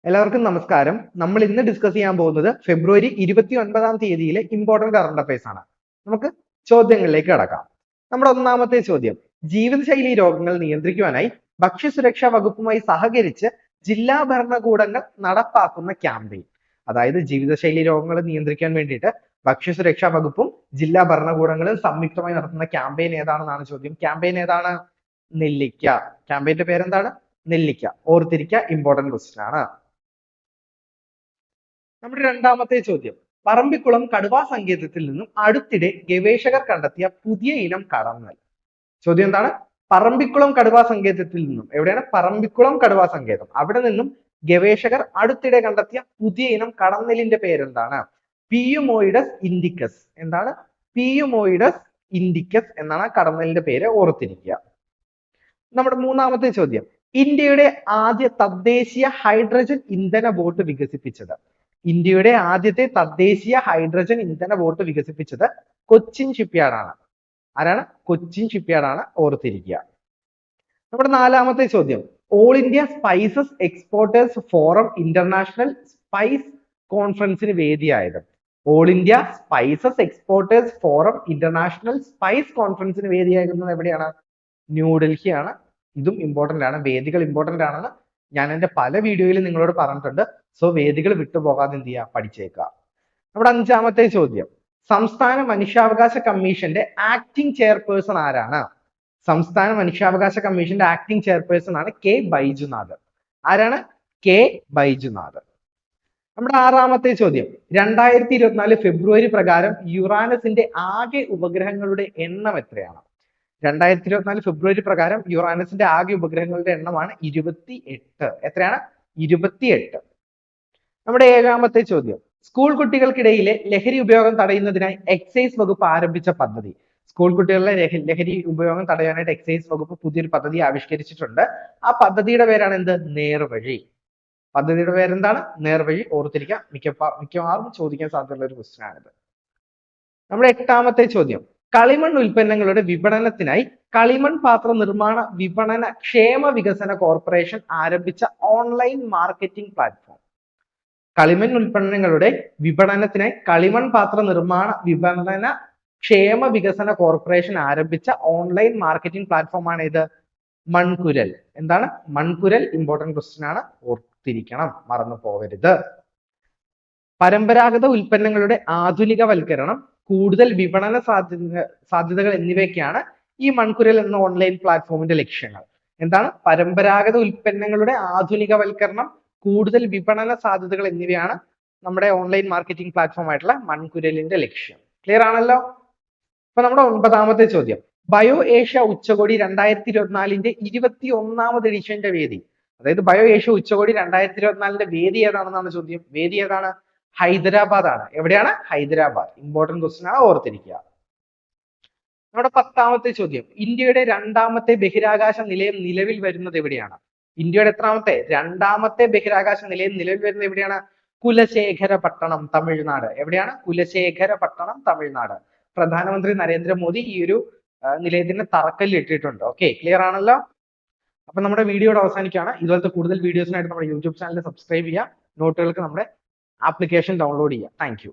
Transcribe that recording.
എല്ലാവർക്കും നമസ്കാരം. നമ്മൾ ഇന്ന് ഡിസ്കസ് ചെയ്യാൻ പോകുന്നത് ഫെബ്രുവരി 29-ാം തീയതിയിലെ ഇമ്പോർട്ടന്റ് കറണ്ട് അഫയേഴ്സ് ആണ്. നമുക്ക് ചോദ്യങ്ങളിലേക്ക് കടക്കാം. നമ്മുടെ ഒന്നാമത്തെ ചോദ്യം, ജീവിതശൈലി രോഗങ്ങൾ നിയന്ത്രിക്കുവാനായി ഭക്ഷ്യസുരക്ഷാ വകുപ്പുമായി സഹകരിച്ച് ജില്ലാ ഭരണകൂടങ്ങൾ നടപ്പാക്കുന്ന ക്യാമ്പയിൻ. അതായത് ജീവിതശൈലി രോഗങ്ങൾ നിയന്ത്രിക്കാൻ വേണ്ടിയിട്ട് ഭക്ഷ്യസുരക്ഷാ വകുപ്പും ജില്ലാ ഭരണകൂടങ്ങളും സംയുക്തമായി നടത്തുന്ന ക്യാമ്പയിൻ ഏതാണെന്നാണ് ചോദ്യം. ക്യാമ്പയിൻ ഏതാണ്? നെല്ലിക്ക. ക്യാമ്പയിന്റെ പേരെന്താണ്? നെല്ലിക്ക. ഓർത്തിരിക്കുക, ഇമ്പോർട്ടന്റ് ക്വസ്റ്റ്യൻ ആണ്. നമ്മുടെ രണ്ടാമത്തെ ചോദ്യം, പറമ്പിക്കുളം കടുവാ സങ്കേതത്തിൽ നിന്നും അടുത്തിടെ ഗവേഷകർ കണ്ടെത്തിയ പുതിയ ഇനം കടന്നൽ. ചോദ്യം എന്താണ്? പറമ്പിക്കുളം കടുവാ സങ്കേതത്തിൽ നിന്നും, എവിടെയാണ്? പറമ്പിക്കുളം കടുവാ സങ്കേതം, അവിടെ നിന്നും ഗവേഷകർ അടുത്തിടെ കണ്ടെത്തിയ പുതിയ ഇനം കടന്നലിന്റെ പേരെന്താണ്? പിയുമോയിഡസ് ഇൻഡിക്കസ്. എന്താണ്? പിയുമോയിഡസ് ഇൻഡിക്കസ് എന്നാണ് കടന്നലിന്റെ പേര്, ഓർത്തിരിക്കുക. നമ്മുടെ മൂന്നാമത്തെ ചോദ്യം, ഇന്ത്യയുടെ ആദ്യ തദ്ദേശീയ ഹൈഡ്രജൻ ഇന്ധന ബോട്ട് വികസിപ്പിച്ചത്. ഇന്ത്യയുടെ ആദ്യത്തെ തദ്ദേശീയ ഹൈഡ്രജൻ ഇന്ധന ബോട്ട് വികസിപ്പിച്ചത് കൊച്ചിൻ ഷിപ്പ്യാർഡ് ആണ്. ആരാണ്? കൊച്ചിൻ ഷിപ്പ്യാർഡ് ആണ്, ഓർത്തിരിക്കുക. നമ്മുടെ നാലാമത്തെ ചോദ്യം, all India spices exporters forum international spice കോൺഫറൻസിന് വേദിയായത്. All India spices exporters forum international spice കോൺഫറൻസിന് വേദിയാകുന്നത് എവിടെയാണ്? ന്യൂഡൽഹിയാണ്. ഇതും ഇമ്പോർട്ടന്റ് ആണ്. വേദികൾ ഇമ്പോർട്ടന്റ് ആണെന്ന് ഞാൻ എന്റെ പല വീഡിയോയിലും നിങ്ങളോട് പറഞ്ഞിട്ടുണ്ട്. സോ വേദികൾ വിട്ടുപോകാതെ എന്ത് ചെയ്യുക? പഠിച്ചേക്കുക. നമ്മുടെ അഞ്ചാമത്തെ ചോദ്യം, സംസ്ഥാന മനുഷ്യാവകാശ കമ്മീഷന്റെ ആക്ടിംഗ് ചെയർപേഴ്സൺ ആരാണ്? സംസ്ഥാന മനുഷ്യാവകാശ കമ്മീഷന്റെ ആക്ടിംഗ് ചെയർപേഴ്സൺ ആണ് കെ ബൈജുനാഥ്. ആരാണ്? കെ ബൈജുനാഥ്. നമ്മുടെ ആറാമത്തെ ചോദ്യം, 2024 ഫെബ്രുവരി പ്രകാരം യുറാനസിന്റെ ആകെ ഉപഗ്രഹങ്ങളുടെ എണ്ണം എത്രയാണ്? 2024 ഫെബ്രുവരി പ്രകാരം യുറാനസിന്റെ ആകെ ഉപഗ്രഹങ്ങളുടെ എണ്ണമാണ് 28. എത്രയാണ്? 28. നമ്മുടെ ഏഴാമത്തെ ചോദ്യം, സ്കൂൾ കുട്ടികൾക്കിടയിലെ ലഹരി ഉപയോഗം തടയുന്നതിനായി എക്സൈസ് വകുപ്പ് ആരംഭിച്ച പദ്ധതി. സ്കൂൾ കുട്ടികളിലെ ലഹരി ഉപയോഗം തടയാനായിട്ട് എക്സൈസ് വകുപ്പ് പുതിയൊരു പദ്ധതി ആവിഷ്കരിച്ചിട്ടുണ്ട്. ആ പദ്ധതിയുടെ പേരാണ് എന്ത്? നേർവഴി. പദ്ധതിയുടെ പേരെന്താണ്? നേർവഴി. ഓർത്തിരിക്കുക, മിക്കവാറും ചോദിക്കാൻ സാധ്യതയുള്ള ഒരു ക്വസ്റ്റ്യൻ ആണിത്. നമ്മുടെ എട്ടാമത്തെ ചോദ്യം, കളിമൺ ഉൽപ്പന്നങ്ങളുടെ വിപണനത്തിനായി കളിമൺ പാത്ര നിർമ്മാണ വിപണന ക്ഷേമ വികസന കോർപ്പറേഷൻ ആരംഭിച്ച ഓൺലൈൻ മാർക്കറ്റിംഗ് പ്ലാറ്റ്ഫോം. കളിമൺ ഉൽപ്പന്നങ്ങളുടെ വിപണനത്തിനായി കളിമൺ പാത്ര നിർമ്മാണ വിപണന ക്ഷേമ വികസന കോർപ്പറേഷൻ ആരംഭിച്ച ഓൺലൈൻ മാർക്കറ്റിംഗ് പ്ലാറ്റ്ഫോം ആണ് ഇത്? മൺകുരൽ. എന്താണ്? മൺകുരൽ. ഇമ്പോർട്ടന്റ് ക്വസ്റ്റ്യൻ ആണ്, ഓർത്തിരിക്കണം, മറന്നു പോകരുത്. പരമ്പരാഗത ഉൽപ്പന്നങ്ങളുടെ ആധുനികവൽക്കരണം, കൂടുതൽ വിപണന സാധ്യതകൾ എന്നിവയൊക്കെയാണ് ഈ മൺകുരൽ എന്ന ഓൺലൈൻ പ്ലാറ്റ്ഫോമിന്റെ ലക്ഷ്യങ്ങൾ. എന്താണ്? പരമ്പരാഗത ഉൽപ്പന്നങ്ങളുടെ ആധുനികവൽക്കരണം, കൂടുതൽ വിപണന സാധ്യതകൾ എന്നിവയാണ് നമ്മുടെ ഓൺലൈൻ മാർക്കറ്റിംഗ് പ്ലാറ്റ്ഫോം ആയിട്ടുള്ള മൺകുരലിന്റെ ലക്ഷ്യം. ക്ലിയർ ആണല്ലോ? അപ്പൊ നമ്മുടെ ഒൻപതാമത്തെ ചോദ്യം, ബയോ ഏഷ്യ ഉച്ചകോടി 2024ന്റെ 21ാമത് എഡിഷന്റെ വേദി. അതായത് ബയോ ഏഷ്യ ഉച്ചകോടി 2024ന്റെ വേദി ഏതാണെന്നാണ് ചോദ്യം. വേദി ഏതാണ്? ഹൈദരാബാദ് ആണ്. എവിടെയാണ്? ഹൈദരാബാദ്. ഇമ്പോർട്ടന്റ് ക്വസ്റ്റ്യൻ ആണ്, ഓർത്തിരിക്കുക. നമ്മുടെ 10ാമത്തെ ചോദ്യം, ഇന്ത്യയുടെ രണ്ടാമത്തെ ബഹിരാകാശ നിലയം നിലവിൽ വരുന്നത് എവിടെയാണ്? ഇന്ത്യയുടെ എത്രാമത്തെ? രണ്ടാമത്തെ ബഹിരാകാശ നിലയം നിലവിൽ വരുന്നത് എവിടെയാണ്? കുലശേഖരപട്ടണം, തമിഴ്നാട്. എവിടെയാണ്? കുലശേഖരപട്ടണം, തമിഴ്നാട്. പ്രധാനമന്ത്രി നരേന്ദ്രമോദി ഈ ഒരു നിലയത്തിന് തറക്കല്ലിട്ടിട്ടുണ്ട്. ഓക്കെ, ക്ലിയർ ആണല്ലോ? അപ്പൊ നമ്മുടെ വീഡിയോയുടെ അവസാനിക്കുകയാണ്. ഇതുപോലത്തെ കൂടുതൽ വീഡിയോസിനായിട്ട് നമ്മുടെ യൂട്യൂബ് ചാനൽ സബ്സ്ക്രൈബ് ചെയ്യുക. നോട്ടുകൾക്ക് നമ്മുടെ ആപ്ലിക്കേഷൻ ഡൗൺലോഡ് ചെയ്യുക. Thank you.